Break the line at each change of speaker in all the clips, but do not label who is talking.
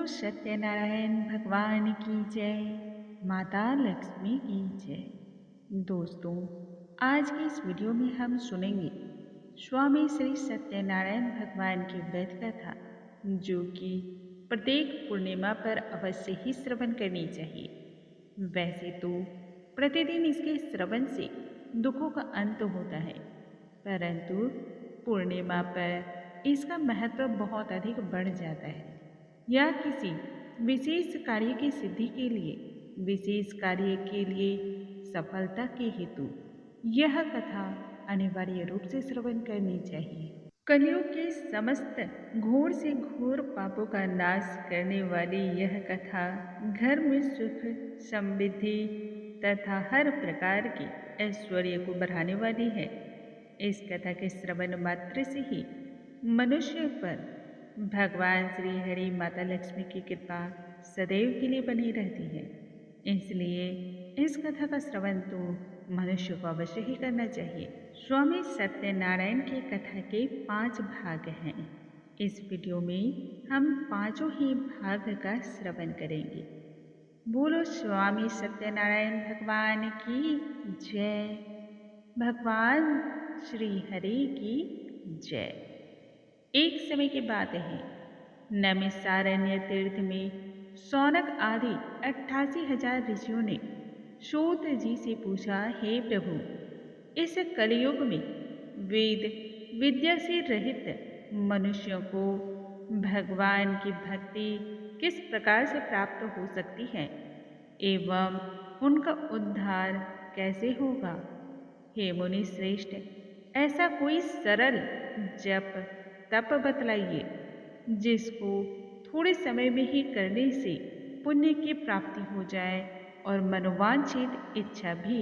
सत्यनारायण भगवान की जय, माता लक्ष्मी की जय। दोस्तों, आज की इस वीडियो में हम सुनेंगे स्वामी श्री सत्यनारायण भगवान की व्रत कथा, जो कि प्रत्येक पूर्णिमा पर अवश्य ही श्रवण करनी चाहिए। वैसे तो प्रतिदिन इसके श्रवण से दुखों का अंत होता है, परंतु पूर्णिमा पर इसका महत्व बहुत अधिक बढ़ जाता है। या किसी विशेष कार्य की सिद्धि के लिए, विशेष कार्य के लिए सफलता के हेतु यह कथा अनिवार्य रूप से श्रवण करनी चाहिए। कलियुग के समस्त घोर से घोर पापों का नाश करने वाली यह कथा घर में सुख, समृद्धि तथा हर प्रकार के ऐश्वर्य को बढ़ाने वाली है। इस कथा के श्रवण मात्र से ही मनुष्य पर भगवान श्री हरि माता लक्ष्मी की कृपा सदैव के लिए बनी रहती है। इसलिए इस कथा का श्रवण तो मनुष्य को अवश्य ही करना चाहिए। स्वामी सत्यनारायण की कथा के 5 भाग हैं। इस वीडियो में हम पांचों ही भाग का श्रवण करेंगे। बोलो स्वामी सत्यनारायण भगवान की जय, भगवान श्री हरि की जय। एक समय की बात है, नैमिषारण्य तीर्थ में शौनक आदि 88,000 ऋषियों ने सूत जी से पूछा, हे प्रभु, इस कलयुग में वेद विद्या से रहित मनुष्यों को भगवान की भक्ति किस प्रकार से प्राप्त हो सकती है एवं उनका उद्धार कैसे होगा। हे मुनि श्रेष्ठ, ऐसा कोई सरल जप तप बतलाइए जिसको थोड़े समय में ही करने से पुण्य की प्राप्ति हो जाए और मनोवांछित इच्छा भी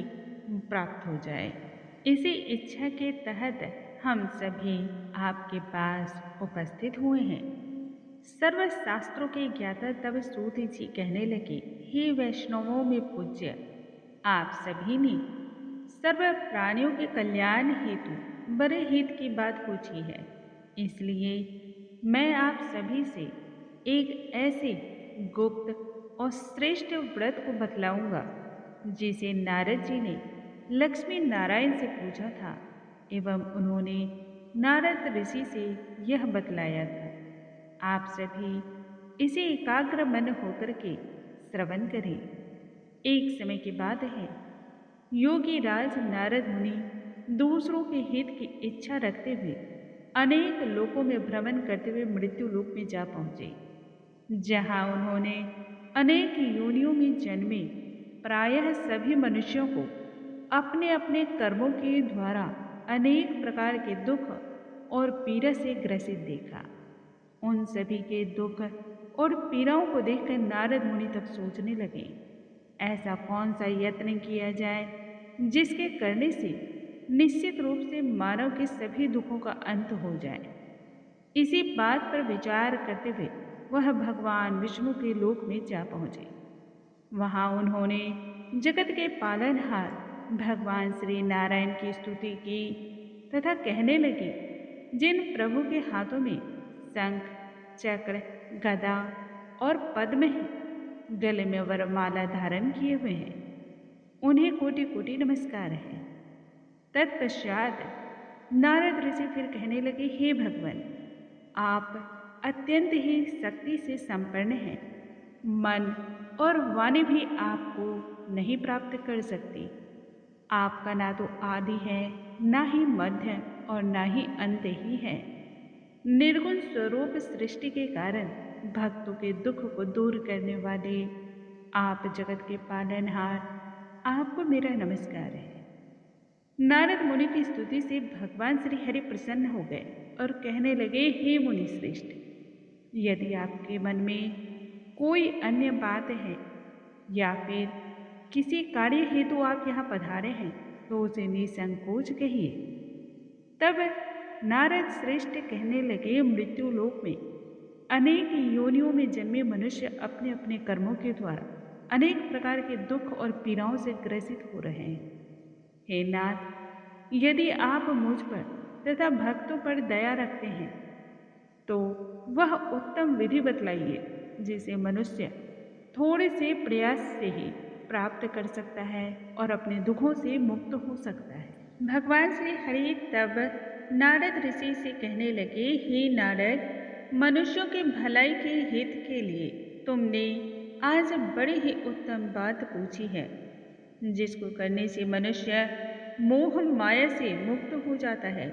प्राप्त हो जाए। इसी इच्छा के तहत हम सभी आपके पास उपस्थित हुए हैं। सर्व शास्त्रों के ज्ञाता तब सूत जी कहने लगे, हे वैष्णवों में पूज्य, आप सभी ने सर्व प्राणियों के कल्याण हेतु बड़े हित की बात पूछी है, इसलिए मैं आप सभी से एक ऐसे गुप्त और श्रेष्ठ व्रत को बतलाऊंगा जिसे नारद जी ने लक्ष्मी नारायण से पूछा था एवं उन्होंने नारद ऋषि से यह बतलाया था। आप सभी इसे एकाग्र मन होकर के श्रवण करें। एक समय की बात है, योगी राज नारद मुनि दूसरों के हित की इच्छा रखते हुए अनेक लोकों में भ्रमण करते हुए मृत्यु लोक में जा पहुंचे, जहां उन्होंने अनेक योनियों में जन्मे प्रायः सभी मनुष्यों को अपने अपने कर्मों के द्वारा अनेक प्रकार के दुख और पीड़ा से ग्रसित देखा। उन सभी के दुख और पीड़ाओं को देखकर नारद मुनि तब सोचने लगे, ऐसा कौन सा यत्न किया जाए जिसके करने से निश्चित रूप से मानव के सभी दुखों का अंत हो जाए। इसी बात पर विचार करते हुए वह भगवान विष्णु के लोक में जा पहुंचे। वहां उन्होंने जगत के पालनहार भगवान श्री नारायण की स्तुति की तथा कहने लगे, जिन प्रभु के हाथों में शंख, चक्र, गदा और पद्म है, गले में वरमाला धारण किए हुए हैं, उन्हें कोटि कोटि नमस्कार है। तत्पश्चात नारद ऋषि फिर कहने लगे, हे भगवान, आप अत्यंत ही शक्ति से संपन्न हैं। मन और वाणी भी आपको नहीं प्राप्त कर सकती। आपका ना तो आदि है, ना ही मध्य और ना ही अंत ही है। निर्गुण स्वरूप सृष्टि के कारण भक्तों के दुख को दूर करने वाले आप जगत के पालनहार, आपको मेरा नमस्कार है। नारद मुनि की स्तुति से भगवान श्री हरि प्रसन्न हो गए और कहने लगे, हे मुनि श्रेष्ठ, यदि आपके मन में कोई अन्य बात है या फिर किसी कार्य हेतु आप यहाँ पधारे हैं तो उसे निसंकोच कहिए। तब नारद श्रेष्ठ कहने लगे, मृत्यु लोक में अनेक योनियों में जन्मे मनुष्य अपने अपने कर्मों के द्वारा अनेक प्रकार के दुख और पीड़ाओं से ग्रसित हो रहे हैं। हे नाथ, यदि आप मुझ पर तथा भक्तों पर दया रखते हैं तो वह उत्तम विधि बतलाइए जिसे मनुष्य थोड़े से प्रयास से ही प्राप्त कर सकता है और अपने दुखों से मुक्त हो सकता है। भगवान श्री हरि तब नारद ऋषि से कहने लगे, हे नारद, मनुष्यों के भलाई के हित के लिए तुमने आज बड़ी ही उत्तम बात पूछी है, जिसको करने से मनुष्य मोह माया से मुक्त हो जाता है,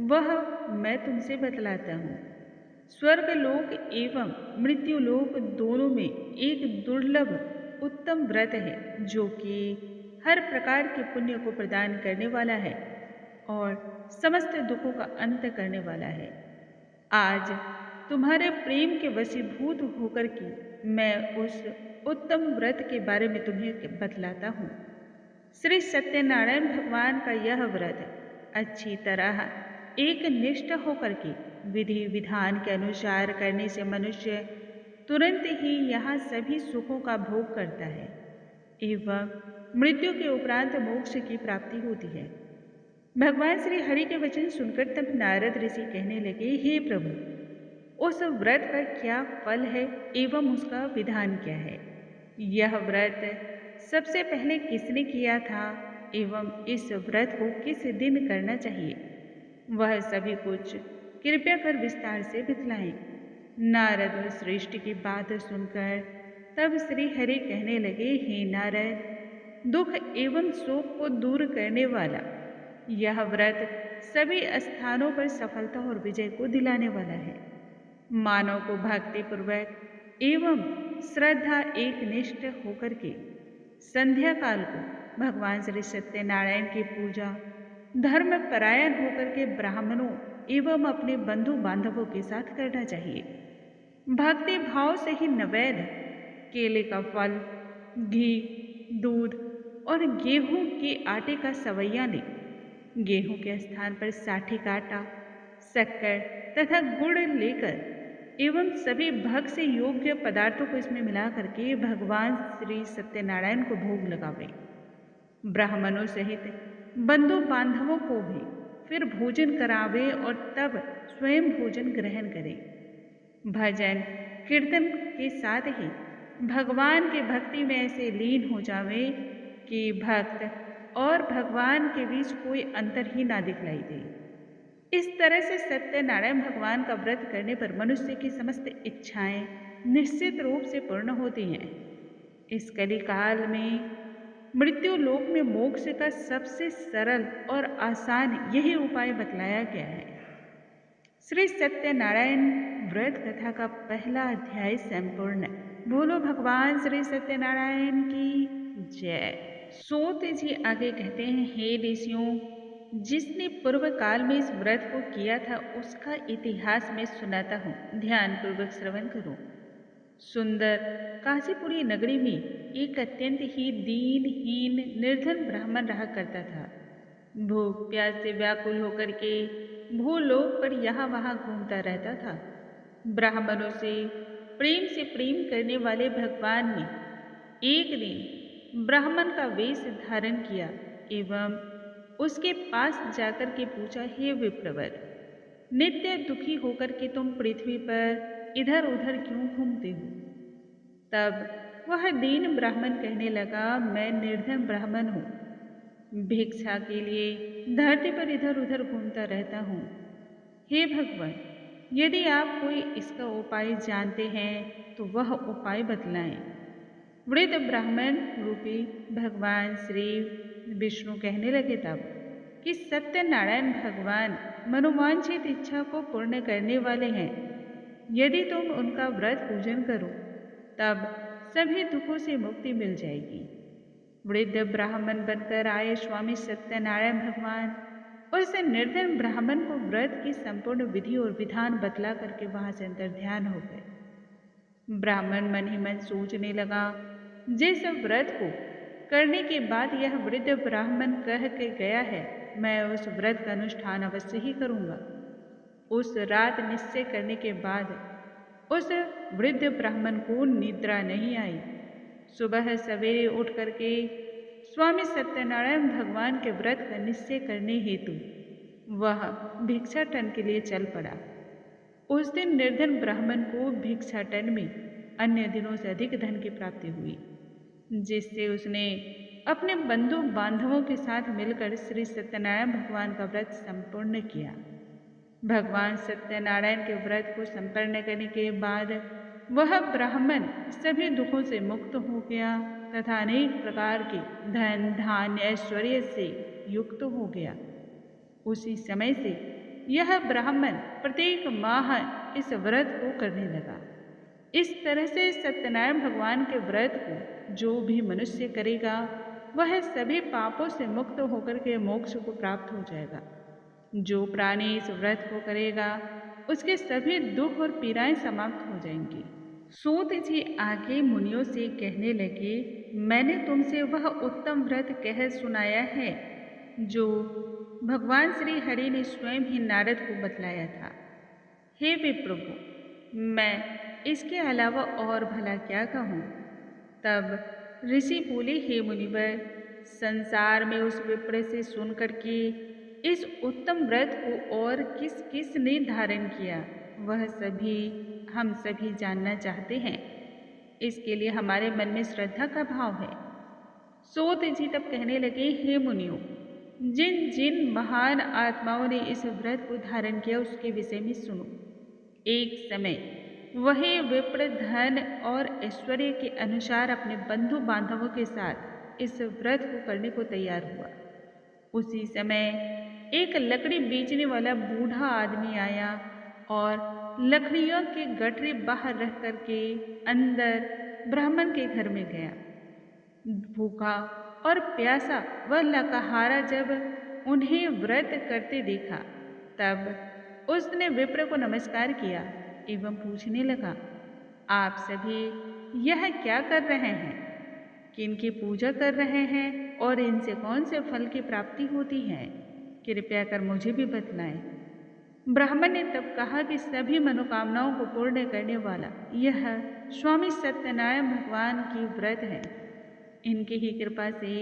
वह मैं तुमसे बतलाता हूँ। स्वर्ग लोक एवं मृत्यु लोक दोनों में एक दुर्लभ उत्तम व्रत है, जो कि हर प्रकार के पुण्य को प्रदान करने वाला है और समस्त दुखों का अंत करने वाला है। आज तुम्हारे प्रेम के वशीभूत होकर के मैं उस उत्तम व्रत के बारे में तुम्हें बतलाता हूँ। श्री सत्यनारायण भगवान का यह व्रत अच्छी तरह एक निष्ठ होकर के विधि विधान के अनुसार करने से मनुष्य तुरंत ही यहाँ सभी सुखों का भोग करता है एवं मृत्यु के उपरांत मोक्ष की प्राप्ति होती है। भगवान श्री हरि के वचन सुनकर तब नारद ऋषि कहने लगे, हे प्रभु, उस व्रत का क्या फल है एवं उसका विधान क्या है? यह व्रत सबसे पहले किसने किया था एवं इस व्रत को किस दिन करना चाहिए, वह सभी कुछ कृपया कर विस्तार से बतलाएं। नारद श्रेष्ठ की बात सुनकर तब श्री हरि कहने लगे, हे नारद, दुख एवं शोक को दूर करने वाला यह व्रत सभी स्थानों पर सफलता और विजय को दिलाने वाला है। मानव को भक्ति पूर्वक एवं श्रद्धा एक निष्ठ होकर के संध्या काल को भगवान श्री सत्यनारायण की पूजा धर्म परायण होकर के ब्राह्मणों एवं अपने बंधु बांधवों के साथ करना चाहिए। भक्ति भाव से ही नैवेद्य केले का फल, घी, दूध और गेहूं के आटे का सवैया लें। गेहूं के स्थान पर साठी का आटा, शक्कर तथा गुड़ लेकर एवं सभी भक्त से योग्य पदार्थों को इसमें मिला करके भगवान श्री सत्यनारायण को भोग लगावें। ब्राह्मणों सहित बंधु बांधवों को भी फिर भोजन करावे और तब स्वयं भोजन ग्रहण करें। भजन कीर्तन के साथ ही भगवान की भक्ति में ऐसे लीन हो जावे कि भक्त और भगवान के बीच कोई अंतर ही ना दिखलाई दे। इस तरह से सत्यनारायण भगवान का व्रत करने पर मनुष्य की समस्त इच्छाएं निश्चित रूप से पूर्ण होती हैं। इस कली काल में मृत्यु लोक में मोक्ष का सबसे सरल और आसान यही उपाय बतलाया गया है। श्री सत्यनारायण व्रत कथा का पहला अध्याय संपूर्ण। बोलो भगवान श्री सत्यनारायण की जय। सूत जी आगे कहते हैं, हे ऋषियों, जिसने पूर्व काल में इस व्रत को किया था उसका इतिहास मैं सुनाता हूँ, ध्यान पूर्वक श्रवण करो। सुंदर काशीपुरी नगरी में एक अत्यंत ही दीनहीन निर्धन ब्राह्मण रहा करता था। भूख प्यास से व्याकुल होकर के भूलोक पर यहाँ वहाँ घूमता रहता था। ब्राह्मणों से प्रेम करने वाले भगवान ने एक दिन ब्राह्मण का वेश धारण किया एवं उसके पास जाकर के पूछा, हे विप्रवर, नित्य दुखी होकर के तुम पृथ्वी पर इधर उधर क्यों घूमते हो? तब वह दीन ब्राह्मण कहने लगा, मैं निर्धन ब्राह्मण हूँ, भिक्षा के लिए धरती पर इधर उधर घूमता रहता हूँ। हे भगवान, यदि आप कोई इसका उपाय जानते हैं तो वह उपाय बतलाएं। वृद्ध ब्राह्मण रूपी भगवान श्री विष्णु कहने लगे तब कि सत्यनारायण भगवान मनोवांछित इच्छा को पूर्ण करने वाले हैं। यदि तुम उनका व्रत पूजन करो तब सभी दुखों से मुक्ति मिल जाएगी। वृद्ध ब्राह्मण बनकर आए स्वामी सत्यनारायण भगवान उस निर्धन ब्राह्मण को व्रत की संपूर्ण विधि और विधान बतला करके वहां से अंतर ध्यान हो गए। ब्राह्मण मन ही मन सोचने लगा, जिस व्रत को करने के बाद यह वृद्ध ब्राह्मण कह के गया है, मैं उस व्रत का अनुष्ठान अवश्य ही करूंगा। उस रात निश्चय करने के बाद उस वृद्ध ब्राह्मण को निद्रा नहीं आई। सुबह सवेरे उठ करके स्वामी सत्यनारायण भगवान के व्रत का निश्चय करने हेतु वह भिक्षाटन के लिए चल पड़ा। उस दिन निर्धन ब्राह्मण को भिक्षाटन में अन्य दिनों से अधिक धन की प्राप्ति हुई, जिससे उसने अपने बंधु बांधवों के साथ मिलकर श्री सत्यनारायण भगवान का व्रत संपूर्ण किया। भगवान सत्यनारायण के व्रत को संपन्न करने के बाद वह ब्राह्मण सभी दुखों से मुक्त हो गया तथा अनेक प्रकार के धन धान्य ऐश्वर्य से युक्त हो गया। उसी समय से यह ब्राह्मण प्रत्येक माह इस व्रत को करने लगा। इस तरह से सत्यनारायण भगवान के व्रत को जो भी मनुष्य करेगा वह सभी पापों से मुक्त होकर के मोक्ष को प्राप्त हो जाएगा। जो प्राणी इस व्रत को करेगा उसके सभी दुख और पीड़ाएं समाप्त हो जाएंगी। सूत जी आगे मुनियों से कहने लगे, मैंने तुमसे वह उत्तम व्रत कह सुनाया है जो भगवान श्री हरि ने स्वयं ही नारद को बतलाया था। हे विप्रभु, मैं इसके अलावा और भला क्या कहूँ? तब ऋषि बोले, हे मुनिवर, संसार में उस विप्र से सुनकर के इस उत्तम व्रत को और किस किस ने धारण किया वह हम सभी जानना चाहते हैं। इसके लिए हमारे मन में श्रद्धा का भाव है। सूत जी तब कहने लगे, हे मुनियों, जिन जिन महान आत्माओं ने इस व्रत को धारण किया उसके विषय में सुनो। एक समय वही विप्र धन और ऐश्वर्य के अनुसार अपने बंधु बांधवों के साथ इस व्रत को करने को तैयार हुआ। उसी समय एक लकड़ी बेचने वाला बूढ़ा आदमी आया और लकड़ियों के गठरी बाहर रख करके अंदर ब्राह्मण के घर में गया। भूखा और प्यासा व लकहारा जब उन्हें व्रत करते देखा तब उसने विप्र को नमस्कार किया एवं पूछने लगा, आप सभी यह क्या कर रहे हैं? किनकी पूजा कर रहे हैं और इनसे कौन से फल की प्राप्ति होती है? कृपया कर मुझे भी बतलाएं। ब्राह्मण ने तब कहा कि सभी मनोकामनाओं को पूर्ण करने वाला यह स्वामी सत्यनारायण भगवान की व्रत है। इनकी ही कृपा से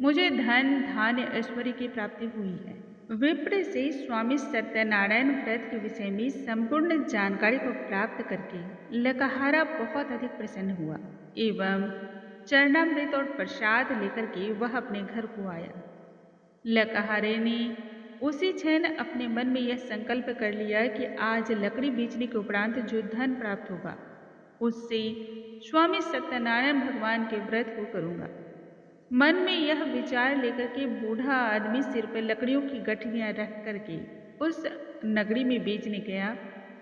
मुझे धन धान्य ऐश्वर्य की प्राप्ति हुई है। विप्र से स्वामी सत्यनारायण व्रत के विषय में संपूर्ण जानकारी को प्राप्त करके लकहारा बहुत अधिक प्रसन्न हुआ एवं चरणामृत और प्रसाद लेकर के वह अपने घर को आया। लकहारे ने उसी क्षण अपने मन में यह संकल्प कर लिया कि आज लकड़ी बेचने के उपरांत जो धन प्राप्त होगा उससे स्वामी सत्यनारायण भगवान के व्रत को करूंगा। मन में यह विचार लेकर के बूढ़ा आदमी सिर पर लकड़ियों की गठरियां रख करके उस नगरी में बेचने गया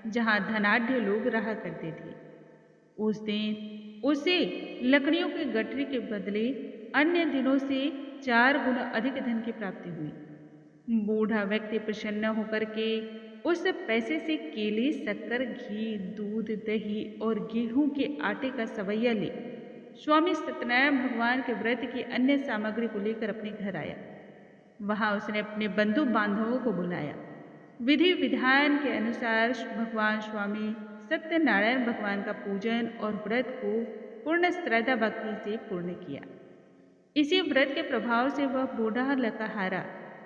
जहां धनाढ्य लोग रहा करते थे। उस दिन उसे लकड़ियों की गठरी के बदले अन्य दिनों से 4 गुना अधिक धन की प्राप्ति हुई। बूढ़ा व्यक्ति प्रसन्न होकर के उस पैसे से केले, शक्कर, घी, दूध, दही और गेहूं के आटे का सवैया ले स्वामी सत्यनारायण भगवान के व्रत की अन्य सामग्री को लेकर अपने घर आया। वहां उसने अपने बंधु बांधवों को बुलाया। विधि विधान के अनुसार भगवान स्वामी सत्यनारायण भगवान का पूजन और व्रत को पूर्ण श्रद्धा भक्ति से पूर्ण किया। इसी व्रत के प्रभाव से वह बूढ़ा लकहारा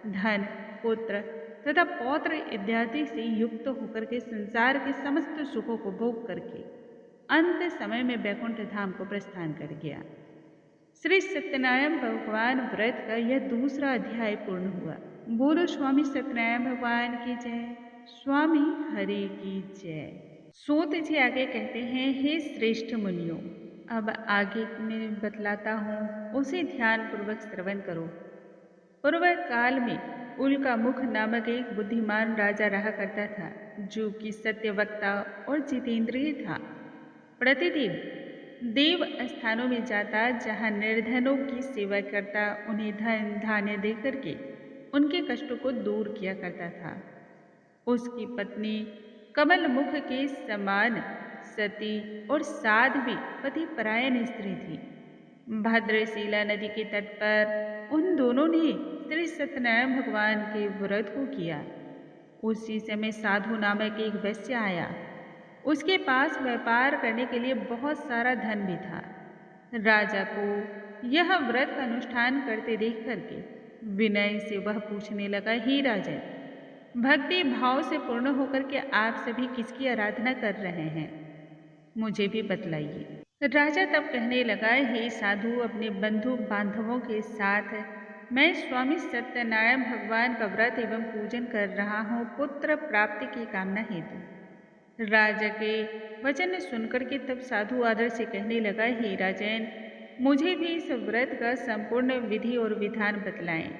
धन, पुत्र तथा पौत्र इत्यादि से युक्त होकर के संसार के समस्त सुखों को भोग करके अंत समय में वैकुंठ धाम को प्रस्थान कर गया। श्री सत्यनारायण भगवान व्रत का यह दूसरा अध्याय पूर्ण हुआ। बोलो स्वामी सत्यनारायण भगवान की जय, स्वामी हरि की जय। सूत जी आगे कहते हैं, हे श्रेष्ठ मुनियों, अब आगे मैं बतलाता हूँ, उसे ध्यान पूर्वक श्रवण करो। पूर्व काल में उल्का मुख नामक एक बुद्धिमान राजा रहा करता था जो कि सत्यवक्ता और जितेंद्रिय था। प्रतिदिन देव स्थानों में जाता जहाँ निर्धनों की सेवा करता, उन्हें धन धान्य देकर के उनके कष्टों को दूर किया करता था। उसकी पत्नी कमल मुख के समान सती और साध्वी पतिपरायण स्त्री थी। भद्रशिला नदी के तट पर उन दोनों ने श्री सत्यनारायण भगवान के व्रत को किया। उसी समय साधु नामक एक वैश्य आया। उसके पास व्यापार करने के लिए बहुत सारा धन भी था। राजा को यह व्रत का अनुष्ठान करते देख करके विनय से वह पूछने लगा, हे राजन, भक्ति भाव से पूर्ण होकर के आप सभी किसकी आराधना कर रहे हैं? मुझे भी बतलाइए। राजा तब कहने लगा, हे साधु, अपने बंधु बांधवों के साथ मैं स्वामी सत्यनारायण भगवान का व्रत एवं पूजन कर रहा हूँ, पुत्र प्राप्ति की कामना हेतु। राजा के वचन सुनकर के तब साधु आदर से कहने लगा, हे राजन, मुझे भी इस व्रत का संपूर्ण विधि और विधान बतलाएं।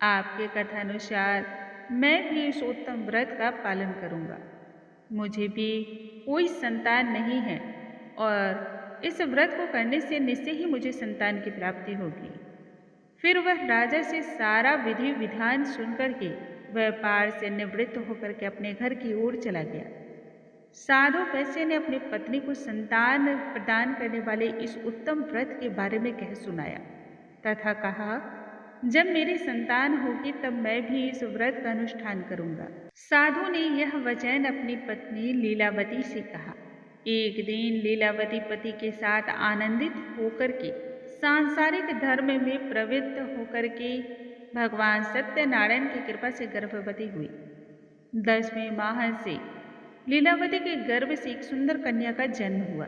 आपके कथानुसार मैं भी इस उत्तम व्रत का पालन करूंगा। मुझे भी कोई संतान नहीं है और इस व्रत को करने से निश्चय ही मुझे संतान की प्राप्ति होगी। फिर वह राजा से सारा विधि विधान सुनकर के व्यापार से निवृत्त होकर के अपने घर की ओर चला गया। साधु वैश्य ने अपनी पत्नी को संतान प्रदान करने वाले इस उत्तम व्रत के बारे में कह सुनाया तथा कहा, जब मेरी संतान होगी तब मैं भी इस व्रत का अनुष्ठान करूंगा। साधु ने यह वचन अपनी पत्नी लीलावती से कहा। एक दिन लीलावती पति के साथ आनंदित होकर के सांसारिक धर्म में प्रवृत्त होकर के भगवान सत्यनारायण की कृपा से गर्भवती हुई। 10वें माह से लीलावती के गर्भ से एक सुंदर कन्या का जन्म हुआ।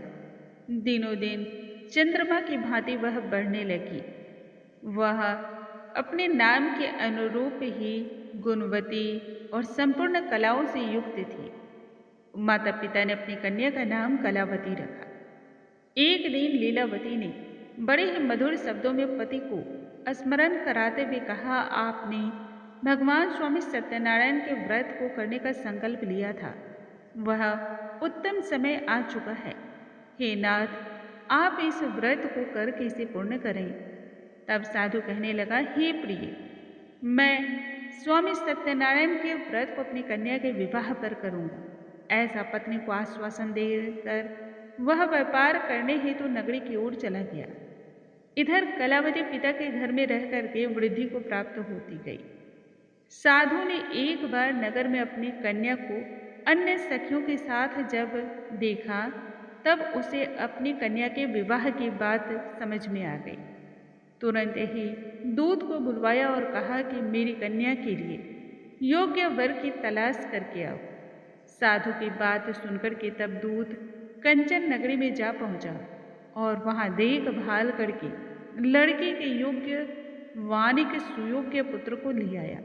दिनों दिन चंद्रमा की भांति वह बढ़ने लगी। वह अपने नाम के अनुरूप ही गुणवती और संपूर्ण कलाओं से युक्त थी। माता पिता ने अपनी कन्या का नाम कलावती रखा। एक दिन लीलावती ने बड़े ही मधुर शब्दों में पति को स्मरण कराते हुए कहा, आपने भगवान स्वामी सत्यनारायण के व्रत को करने का संकल्प लिया था, वह उत्तम समय आ चुका है। हे नाथ, आप इस व्रत को करके इसे पूर्ण करें। तब साधु कहने लगा, हे प्रिय, मैं स्वामी सत्यनारायण के व्रत को अपनी कन्या के विवाह पर करूंगा। ऐसा पत्नी को आश्वासन देकर वह व्यापार करने हेतु नगरी की ओर चला गया। इधर कलावती पिता के घर में रह करके वृद्धि को प्राप्त होती गई। साधु ने एक बार नगर में अपनी कन्या को अन्य सखियों के साथ जब देखा तब उसे अपनी कन्या के विवाह की बात समझ में आ गई। तुरंत ही दूत को बुलवाया और कहा कि मेरी कन्या के लिए योग्य वर की तलाश करके आओ। साधु की बात सुनकर के तब दूत कंचन नगरी में जा पहुंचा और वहां देखभाल करके लड़के के योग्य वानिक सुयोग्य पुत्र को ले आया।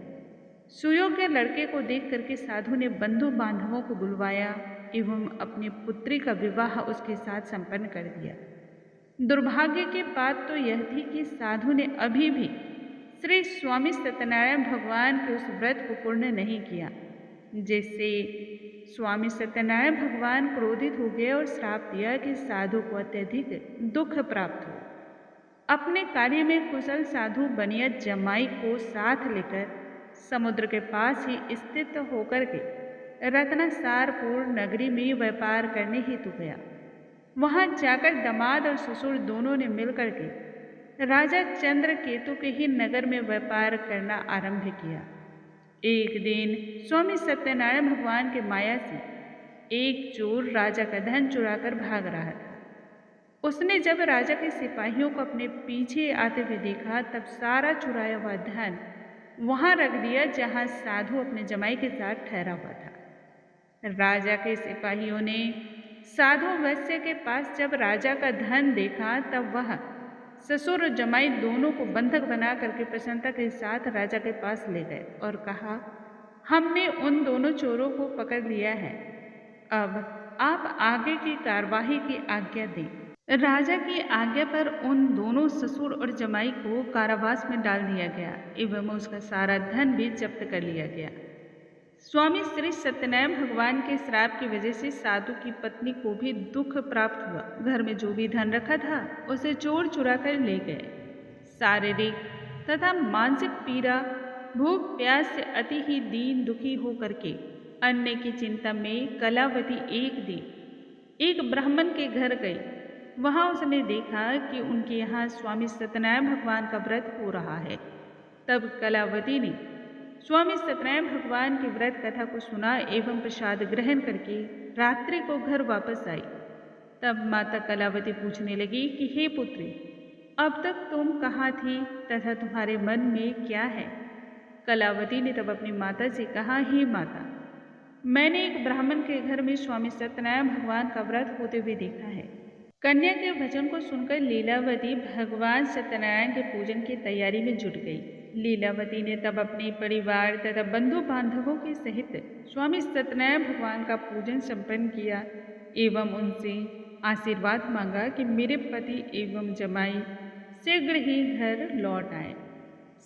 सुयोग्य लड़के को देख करके साधु ने बंधु बांधवों को बुलवाया एवं अपनी पुत्री का विवाह उसके साथ संपन्न कर दिया। दुर्भाग्य की बात तो यह थी कि साधु ने अभी भी श्री स्वामी सत्यनारायण भगवान के उस व्रत को पूर्ण नहीं किया, जिससे स्वामी सत्यनारायण भगवान क्रोधित हो गए और श्राप दिया कि साधु को अत्यधिक दुख प्राप्त हो। अपने कार्य में कुशल साधु बनिया जमाई को साथ लेकर समुद्र के पास ही स्थित होकर के रत्नसारपुर नगरी में व्यापार करने हेतु गया। वहां जाकर दामाद और ससुर दोनों ने मिलकर के राजा चंद्रकेतु के ही नगर में व्यापार करना आरंभ किया। एक दिन स्वामी सत्यनारायण भगवान के माया से एक चोर राजा का धन चुराकर भाग रहा था। उसने जब राजा के सिपाहियों को अपने पीछे आते हुए देखा तब सारा चुराया हुआ धन वहां रख दिया जहां साधु अपने जमाई के साथ ठहरा हुआ था। राजा के सिपाहियों ने साधु वैश्य के पास जब राजा का धन देखा तब वह ससुर और जमाई दोनों को बंधक बना करके प्रसन्नता के साथ राजा के पास ले गए और कहा, हमने उन दोनों चोरों को पकड़ लिया है, अब आप आगे की कार्यवाही की आज्ञा दें। राजा की आज्ञा पर उन दोनों ससुर और जमाई को कारावास में डाल दिया गया एवं उसका सारा धन भी जब्त कर लिया गया। स्वामी श्री सत्यनारायण भगवान के श्राप की वजह से साधु की पत्नी को भी दुख प्राप्त हुआ। घर में जो भी धन रखा था उसे चोर चुरा कर ले गए। शारीरिक तथा मानसिक पीड़ा, भूख प्यास से अति ही दीन दुखी हो करके अन्य की चिंता में कलावती एक दिन एक ब्राह्मण के घर गई। वहां उसने देखा कि उनके यहाँ स्वामी सत्यनारायण भगवान का व्रत हो रहा है। तब कलावती ने स्वामी सत्यनारायण भगवान की व्रत कथा को सुना एवं प्रसाद ग्रहण करके रात्रि को घर वापस आई। तब माता कलावती पूछने लगी कि हे पुत्री, अब तक तुम कहाँ थी तथा तुम्हारे मन में क्या है? कलावती ने तब अपनी माता से कहा, हे माता, मैंने एक ब्राह्मण के घर में स्वामी सत्यनारायण भगवान का व्रत होते हुए देखा है। कन्या के वचन को सुनकर लीलावती भगवान सत्यनारायण के पूजन की तैयारी में जुट गई। लीलावती ने तब अपने परिवार तथा बंधु बांधवों के सहित स्वामी सत्यनारायण भगवान का पूजन संपन्न किया एवं उनसे आशीर्वाद मांगा कि मेरे पति एवं जमाई शीघ्र ही घर लौट आए।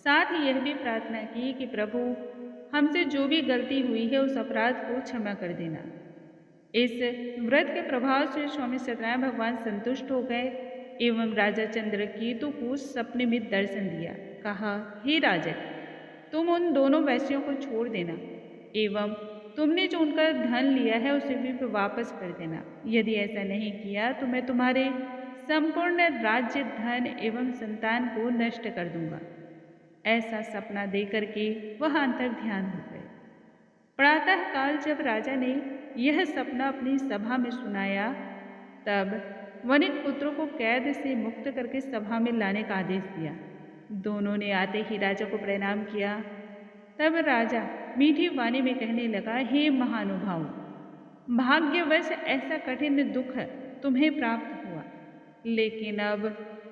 साथ ही यह भी प्रार्थना की कि प्रभु हमसे जो भी गलती हुई है उस अपराध को क्षमा कर देना। इस व्रत के प्रभाव से स्वामी सत्यनारायण भगवान संतुष्ट हो गए एवं राजा चंद्रकेतु को सपने में दर्शन दिया। कहा, हे राजन, तुम उन दोनों वैश्यों को छोड़ देना एवं तुमने जो उनका धन लिया है उसे भी वापस कर देना। यदि ऐसा नहीं किया तो मैं तुम्हारे संपूर्ण राज्य, धन एवं संतान को नष्ट कर दूंगा। ऐसा सपना देकर के वह अंतर्ध्यान हो गए। प्रातः काल जब राजा ने यह सपना अपनी सभा में सुनाया तब वणिक पुत्रों को कैद से मुक्त करके सभा में लाने का आदेश दिया। दोनों ने आते ही राजा को प्रणाम किया। तब राजा मीठी वाणी में कहने लगा, हे महानुभाव, भाग्यवश ऐसा कठिन दुख तुम्हें प्राप्त हुआ, लेकिन अब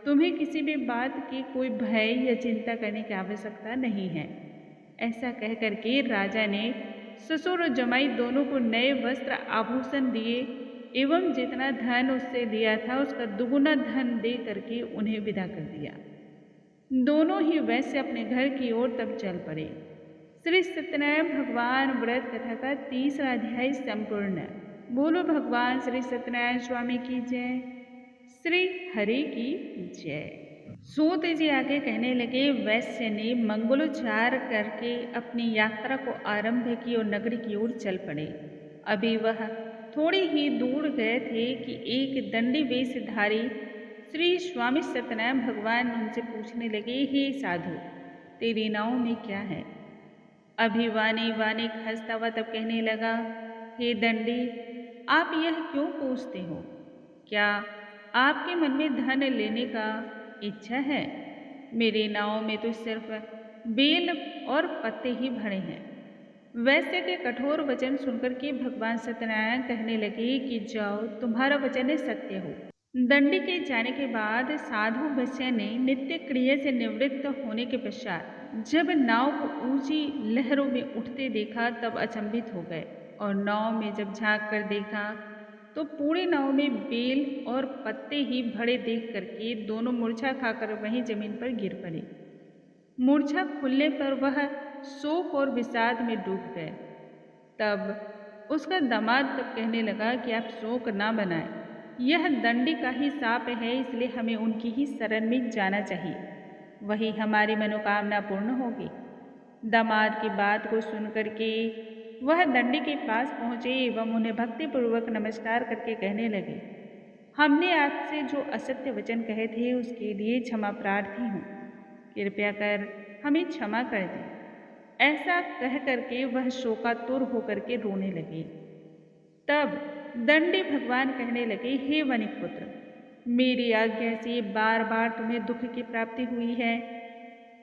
तुम्हें किसी भी बात की कोई भय या चिंता करने की आवश्यकता नहीं है। ऐसा कह करके राजा ने ससुर और जमाई दोनों को नए वस्त्र आभूषण दिए एवं जितना धन उससे लिया था उसका दुगुना धन दे करके उन्हें विदा कर दिया। दोनों ही वैसे अपने घर की ओर तब चल पड़े। श्री सत्यनारायण भगवान व्रत कथा का 3रा अध्याय संपूर्ण। बोलो भगवान श्री सत्यनारायण स्वामी की जय, श्री हरि की जय। सूत जी आगे कहने लगे, वैश्य ने मंगलोच्चार करके अपनी यात्रा को आरंभ की और नगरी की ओर चल पड़े। अभी वह थोड़ी ही दूर गए थे कि एक दंडी वेशधारी श्री स्वामी सत्यनारायण भगवान उनसे पूछने लगे, हे साधु, तेरी नाव में क्या है? अभी वाणी हंसता हुआ तब कहने लगा, हे दंडी, आप यह क्यों पूछते हो? क्या आपके मन में धन लेने का इच्छा है? मेरी नाव में तो सिर्फ बेल और पत्ते ही भरे हैं। वैश्य के कठोर वचन सुनकर के भगवान सत्यनारायण कहने लगे कि जाओ, तुम्हारा वचन सत्य हो। दंडी के जाने के बाद साधु वैश्य ने नित्य क्रिया से निवृत्त होने के पश्चात जब नाव को ऊंची लहरों में उठते देखा तब अचंभित हो गए और नाव में जब झांक कर देखा तो पूरी नाव में बेल और पत्ते ही भरे देख करके दोनों मूर्छा खाकर वहीं जमीन पर गिर पड़े। मूर्छा खुलने पर वह शोक और विषाद में डूब गए। तब उसका दामाद तब कहने लगा कि आप शोक ना बनाएं, यह दंडी का ही शाप है, इसलिए हमें उनकी ही शरण में जाना चाहिए, वही हमारी मनोकामना पूर्ण होगी। दामाद की बात को सुनकर के वह दंडी के पास पहुँचे एवं उन्हें भक्तिपूर्वक नमस्कार करके कहने लगे, हमने आपसे जो असत्य वचन कहे थे उसके लिए क्षमा प्रार्थी हूँ, कृपया कर हमें क्षमा कर दें। ऐसा कह करके वह शोकातुर होकर के रोने लगे। तब दंडी भगवान कहने लगे, हे वणिक पुत्र, मेरी आज्ञा से बार बार तुम्हें दुख की प्राप्ति हुई है,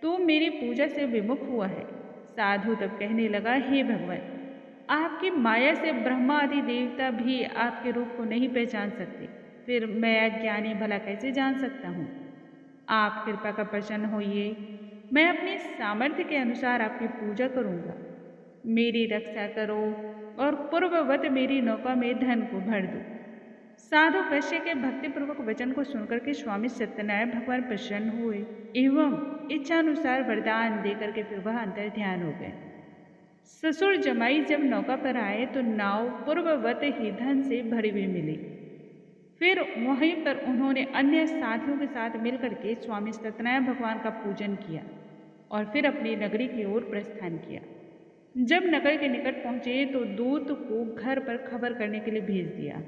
तू मेरी पूजा से विमुख हुआ है। साधु तब कहने लगा, हे भगवान, आपकी माया से ब्रह्मा आदि देवता भी आपके रूप को नहीं पहचान सकते, फिर मैं अज्ञानी भला कैसे जान सकता हूँ? आप कृपा का प्रसन्न होइए, मैं अपने सामर्थ्य के अनुसार आपकी पूजा करूँगा। मेरी रक्षा करो और पूर्ववत मेरी नौका में धन को भर दो। साधु वैश्य के भक्तिपूर्वक वचन को सुनकर के स्वामी सत्यनारायण भगवान प्रसन्न हुए एवं इच्छानुसार वरदान देकर के फिर वह अंतर्ध्यान हो गए। ससुर जमाई जब नौका पर आए तो नाव पूर्ववत ही धन से भरी हुई मिली। फिर वहीं पर उन्होंने अन्य साथियों के साथ मिलकर के स्वामी सत्यनारायण भगवान का पूजन किया और फिर अपनी नगरी की ओर प्रस्थान किया। जब नगर के निकट पहुंचे तो दूत को घर पर खबर करने के लिए भेज दिया।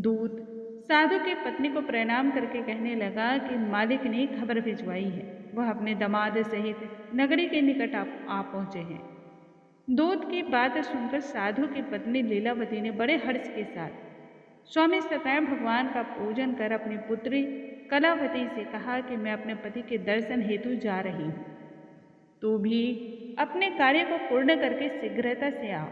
दूत साधु की पत्नी को प्रणाम करके कहने लगा कि मालिक ने खबर भिजवाई है, वह अपने दामाद सहित नगरी के निकट आ पहुंचे हैं। दूत की बात सुनकर साधु की पत्नी लीलावती ने बड़े हर्ष के साथ स्वामी सत्यनारायण भगवान का पूजन कर अपनी पुत्री कलावती से कहा कि मैं अपने पति के दर्शन हेतु जा रही हूँ, तू भी अपने कार्य को पूर्ण करके शीघ्रता से आओ।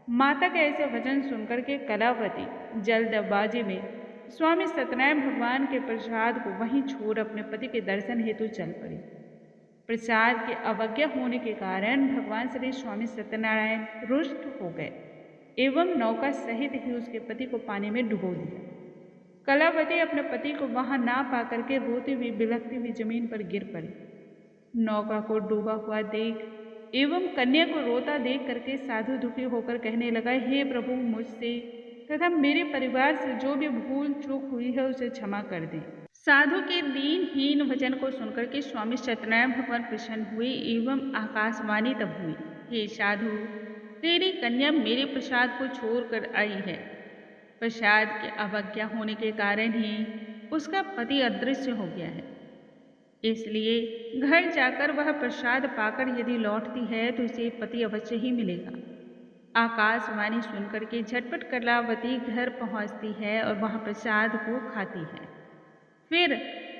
माता के ऐसे वचन सुनकर के कलावती जल्दबाजी में स्वामी सत्यनारायण भगवान के प्रसाद को वहीं छोड़ अपने पति के दर्शन हेतु चल पड़ी। प्रसाद की अवज्ञा होने के कारण भगवान श्री स्वामी सत्यनारायण रुष्ट हो गए एवं नौका सहित ही उसके पति को पानी में डुबो दिया। कलावती अपने पति को वहां ना पाकर के रोती हुई बिलखती हुई जमीन पर गिर पड़ी। नौका को डूबा हुआ देख एवं कन्या को रोता देख करके साधु दुखी होकर कहने लगा, हे प्रभु, मुझसे तथा मेरे परिवार से जो भी भूल चूक हुई है उसे क्षमा कर दें। साधु के दीनहीन वचन को सुनकर के स्वामी सत्यनारायण भगवान प्रसन्न हुए एवं आकाशवाणी तब हुई, हे साधु, तेरी कन्या मेरे प्रसाद को छोड़कर आई है। प्रसाद की अवज्ञा होने के कारण ही उसका पति अदृश्य हो गया है, इसलिए घर जाकर वह प्रसाद पाकर यदि लौटती है तो उसे पति अवश्य ही मिलेगा। आकाशवाणी सुनकर के झटपट कलावती घर पहुंचती है और वहां प्रसाद को खाती है। फिर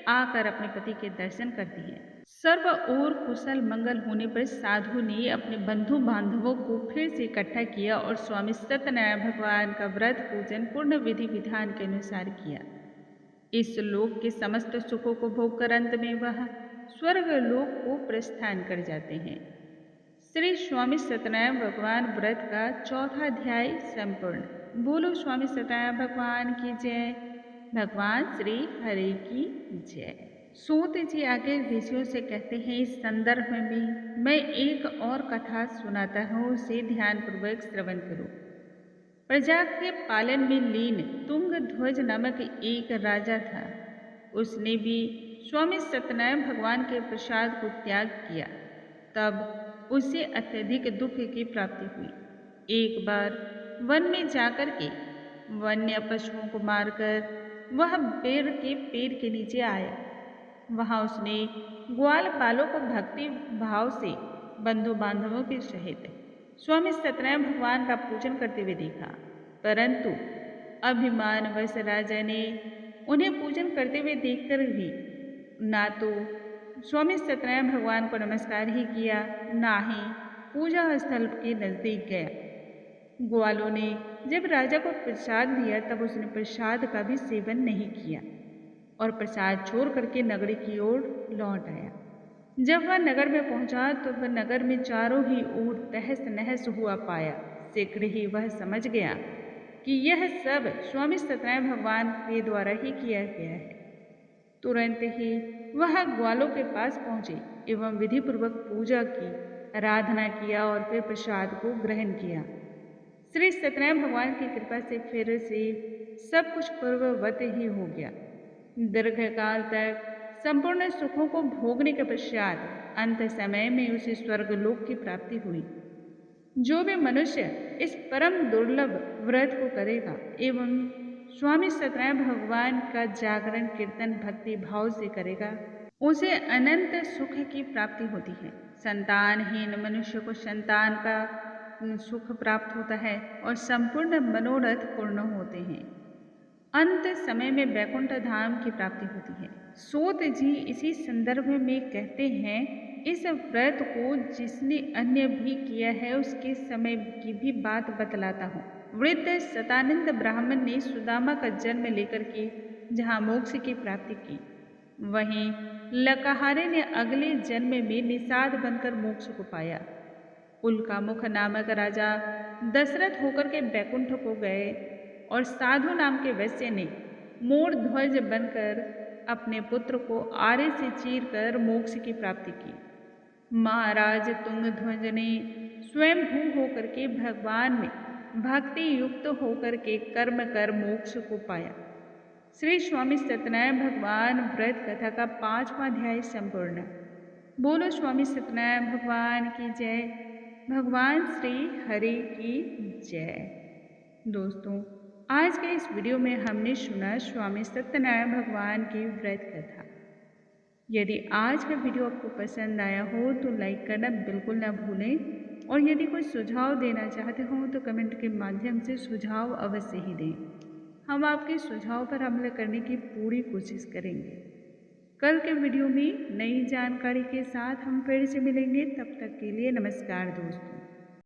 आकर अपने पति के दर्शन करती है। सर्व ओर कुशल मंगल होने पर साधु ने अपने बंधु बांधवों को फिर से इकट्ठा किया और स्वामी सत्यनारायण भगवान का व्रत पूजन पूर्ण विधि विधान के अनुसार किया। इस लोक के समस्त सुखों को भोगकर अंत में वह स्वर्ग लोक को प्रस्थान कर जाते हैं। श्री स्वामी सत्यनारायण भगवान व्रत का चौथा अध्याय संपूर्ण। बोलो स्वामी सत्यनारायण भगवान की जय। भगवान श्री हरि की जय। सूत जी आगे ऋषियों से कहते हैं, इस संदर्भ में मैं एक और कथा सुनाता हूँ, उसे ध्यानपूर्वक श्रवण करो। प्रजा के पालन में लीन तुंगध्वज नामक एक राजा था। उसने भी स्वामी सत्यनारायण भगवान के प्रसाद को त्याग किया। तब उसे अत्यधिक दुख की प्राप्ति हुई। एक बार वन में जाकर के वन्य पशुओं को मारकर वह बेर के पेड़ के नीचे आया। वहां उसने ग्वालपालों को भक्ति भाव से बंधु बांधवों के सहित स्वामी सत्यनारायण भगवान का पूजन करते हुए देखा, परंतु अभिमानवश राजा ने उन्हें पूजन करते हुए देखकर भी ना तो स्वामी सत्यनारायण भगवान को नमस्कार ही किया, ना ही पूजा स्थल के नजदीक गया। ग्वालों ने जब राजा को प्रसाद दिया तब उसने प्रसाद का भी सेवन नहीं किया और प्रसाद छोड़ करके नगरी की ओर लौट आया। जब वह नगर में पहुंचा तो वह नगर में चारों ही ओर तहस नहस हुआ पाया। शीघ्र ही वह समझ गया कि यह सब स्वामी सत्यनारायण भगवान के द्वारा ही किया गया है। तुरंत ही वह ग्वालों के पास पहुंचे एवं विधिपूर्वक पूजा की, आराधना किया और फिर प्रसाद को ग्रहण किया। श्री सत्यनारायण भगवान की कृपा से फिर से सब कुछ पूर्ववत ही हो गया। दीर्घकाल तक संपूर्ण सुखों को भोगने के पश्चात अंत समय में उसे स्वर्गलोक की प्राप्ति हुई। जो भी मनुष्य इस परम दुर्लभ व्रत को करेगा एवं स्वामी सत्यनारायण भगवान का जागरण कीर्तन भक्ति भाव से करेगा, उसे अनंत सुख की प्राप्ति होती है। संतानहीन मनुष्य को संतान का सुख प्राप्त होता है और संपूर्ण मनोरथ पूर्ण होते हैं। अंत समय में वैकुंठ धाम की प्राप्ति होती है। सूत जी इसी संदर्भ में कहते हैं, इस व्रत को जिसने अन्य भी किया है उसके समय की भी बात बतलाता हूँ। वृद्ध सतानंद ब्राह्मण ने सुदामा का जन्म लेकर के जहाँ मोक्ष की प्राप्ति की, वहीं लकाहारे ने अगले जन्म में निषाद बनकर मोक्ष को पाया। उल्कामुख नामक राजा दशरथ होकर के बैकुंठ को गए और साधु नाम के वैश्य ने मोर ध्वज बनकर अपने पुत्र को आरे से चीरकर मोक्ष की प्राप्ति की। महाराज तुंगध्वज ने स्वयं भू होकर के भगवान में भक्ति युक्त होकर के कर्म कर मोक्ष को पाया। श्री स्वामी सत्यनारायण भगवान व्रत कथा का 5वां अध्याय संपूर्ण। बोलो स्वामी सत्यनारायण भगवान की जय। भगवान श्री हरि की जय। दोस्तों, आज के इस वीडियो में हमने सुना स्वामी सत्यनारायण भगवान की व्रत कथा। यदि आज का वीडियो आपको पसंद आया हो तो लाइक करना बिल्कुल ना भूलें और यदि कोई सुझाव देना चाहते हो तो कमेंट के माध्यम से सुझाव अवश्य ही दें। हम आपके सुझाव पर अमल करने की पूरी कोशिश करेंगे। कल के वीडियो में नई जानकारी के साथ हम फिर से मिलेंगे। तब तक के लिए नमस्कार दोस्तों।